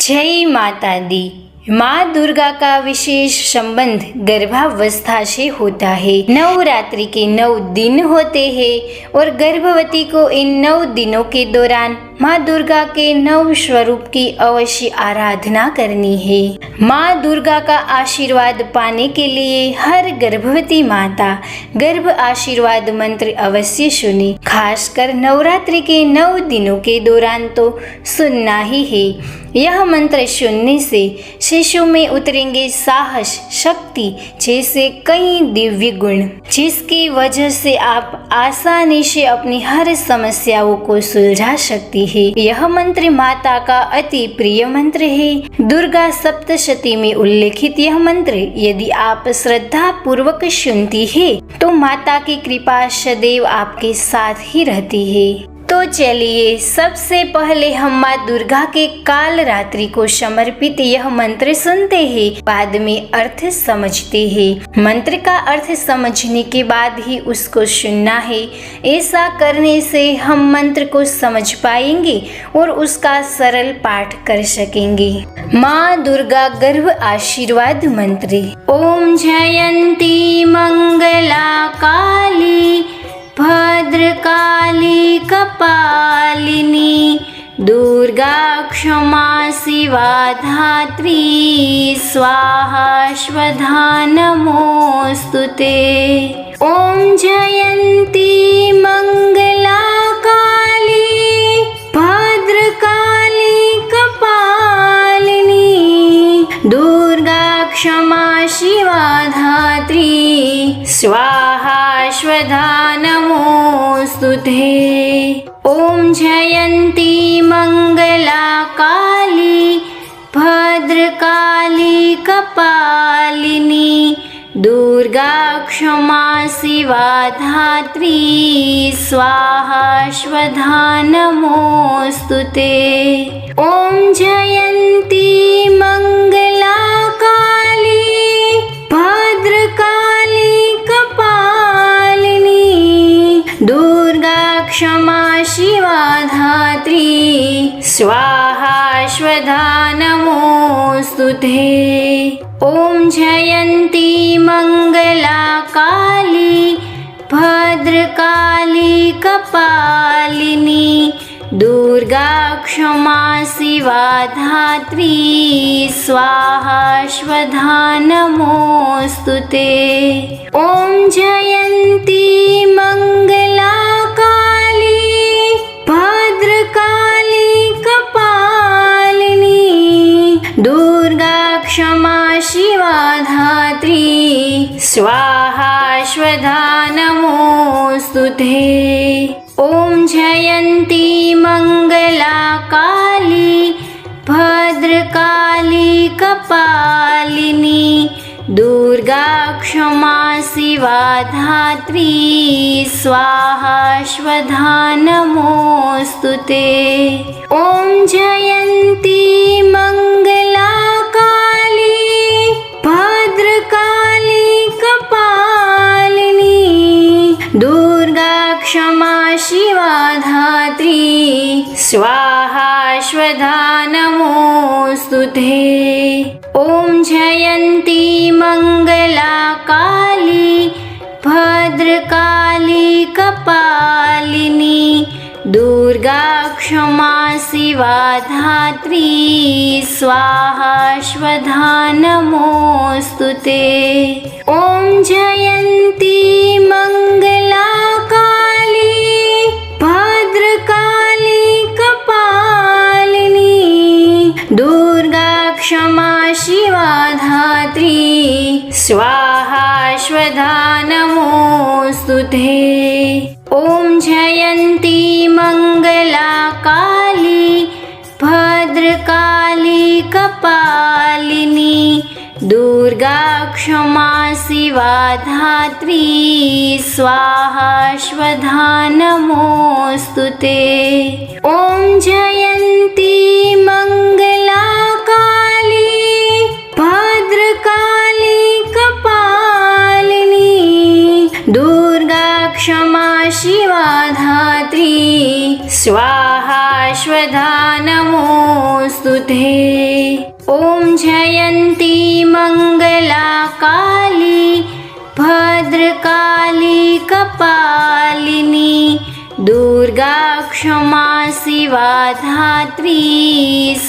जय माता दी। माँ दुर्गा का विशेष संबंध गर्भावस्था से होता है। नवरात्रि के 9 दिन होते हैं और गर्भवती को इन 9 दिनों के दौरान माँ दुर्गा के 9 स्वरूप की अवश्य आराधना करनी है। माँ दुर्गा का आशीर्वाद पाने के लिए हर गर्भवती माता गर्भ आशीर्वाद मंत्र अवश्य सुने। खासकर नवरात्रि के 9 दिनों के दौरान तो सुनना ही है। यह मंत्र सुनने से शिशु में उतरेंगे साहस, शक्ति जैसे कई दिव्य गुण, जिसकी वजह से आप आसानी से अपनी हर समस्याओं को सुलझा सकती है। यह मंत्र माता का अति प्रिय मंत्र है। दुर्गा सप्तशती में उल्लेखित यह मंत्र यदि आप श्रद्धा पूर्वक सुनती है तो माता की कृपा सदैव आपके साथ ही रहती है। तो चलिए सबसे पहले हम माँ दुर्गा के काल रात्रि को समर्पित यह मंत्र सुनते हैं, बाद में अर्थ समझते हैं। मंत्र का अर्थ समझने के बाद ही उसको सुनना है। ऐसा करने से हम मंत्र को समझ पाएंगे और उसका सरल पाठ कर सकेंगे। माँ दुर्गा गर्भ आशीर्वाद मंत्र। ओम जयंती मंगला काली भद्रकाली कपालिनी दुर्गा क्षमा शिवा धात्री स्वाहा स्वधा नमोस्तुते। ओम जयंती मंगला काली भद्रकाली कपालिनी दुर्गा क्षमा शिवा धात्री स्वाहा स्वधा नमोस्तुते। ओम जयंती मंगला काली भद्रकाली कपालिनी दुर्गा क्षमा शिवा धात्री स्वाहा स्वधा नमोस्तुते। ओम जयंती मंगला काली भद्रकाली कपालिनी दुर्गा क्षमा शिवा धात्री स्वाहा स्वधा नमोस्तुते। ओम जयंती मंगला काली भद्रकाली कपालिनी दुर्गा क्षमा शिवा धात्री स्वाहा स्वधा नमोस्तुते। ओम जयंती मंगला काली भद्रकाली कपालिनी दुर्गा क्षमा शिवा धात्री स्वाहा स्वधा नमोस्तुते। ओम जयंती मंगला काली भद्रकाली कपालिनी दुर्गा क्षमा शिवा धात्री स्वाहा स्वधा नमोस्तुते। ओम जयंती मंगला काली भद्रकाली कपालिनी दुर्गा क्षमा शिवा धात्री स्वाहा स्वधा नमोस्तुते। ओम जयंती मंगला काली भद्रकाली कपालिनी दुर्गा क्षमा शिवा धात्री स्वाहा स्वधा नमोस्तुते। ओम जयंती मंगला काली भद्रकाली कपालिनी दुर्गा क्षमा शिवा धात्री स्वाहा स्वधा नमोस्तुते। ओम जयंती मंगला काली भद्रकाली कपालिनी दुर्गा क्षमा शिवा धात्री स्वाहा स्वधा नमोस्तुते। ओम जयंती मंगला काली भद्रकाली कपालिनी दुर्गा क्षमा शिवा धात्री स्वाहा स्वधा नमोस्तुते। ॐ जयन्ती मङ्गला काली भद्रकाली कपालिनी दुर्गा क्षमा शिवा धात्री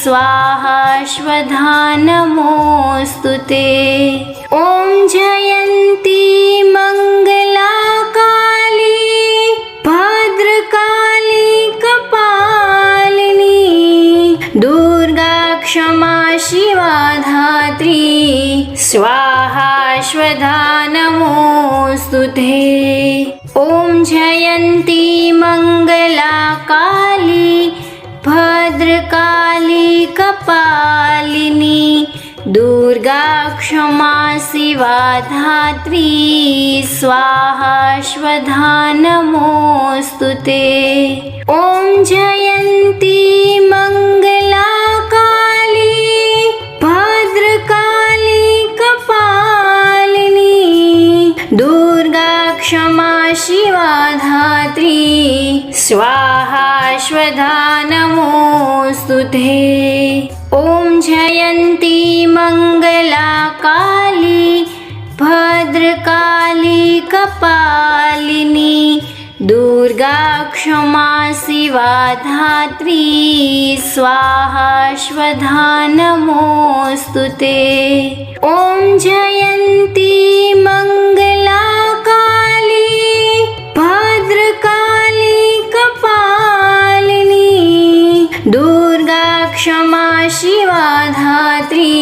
स्वाहा स्वधा नमोऽस्तुते। ॐ जयन्ती मङ्गला काली भद्रकाली कपालिनी दुर्गा क्षमा शिवा धात्री स्वाहा स्वधा नमोऽस्तुते। ॐ जयन्ती मङ्गला काली भद्रकाली कपालिनी दुर्गा क्षमा शिवा धात्री स्वाहा स्वधा नमोऽस्तुते। ॐ जयन्ती मङ्गला काली भद्रकाली कपालिनी दुर्गा क्षमा शिवा धात्री स्वाहा स्वधा नमोऽस्तुते। ॐ जयन्ती मङ्गला काली भद्रकाली कपालिनी दुर्गा क्षमा शिवा धात्री स्वाहा स्वधा नमोऽस्तुते। ॐ जयन्ती मङ्गला काली भद्रकाली कपालिनी दुर्गा क्षमा शिवा धात्री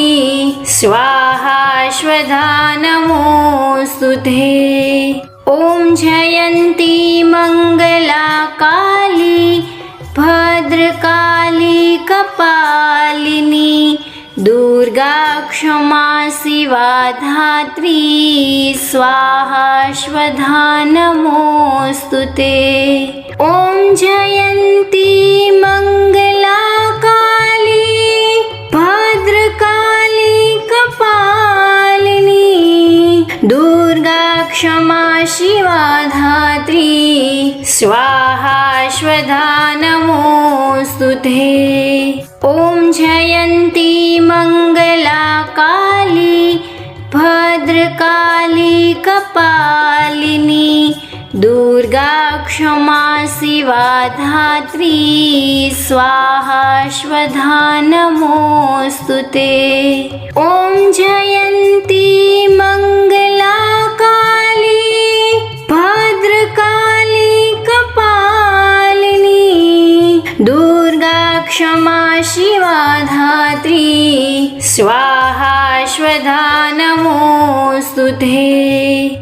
स्वाहा स्वधा नमोऽस्तुते। ॐ जयन्ती मङ्गला काली भद्रकाली कपालिनी दुर्गा क्षमा शिवा धात्री स्वाहा स्वधा नमोऽस्तुते। ॐ जयन्ती मङ्गला काली भद्रकाली कपालिनी दुर्गा क्षमा शिवा धात्री स्वाहा स्वधा नमोऽस्तुते। ॐ जयन्ती मङ्गला काली भद्रकाली कपालिनी दुर्गा क्षमा शिवा धात्री स्वाहा स्वधा नमोऽस्तुते। ॐ जयन्ती मङ्गला काली भद्रकाली कपालिनी दुर्गा क्षमा शिवा धात्री स्वाहा स्वधा नमोऽस्तुते।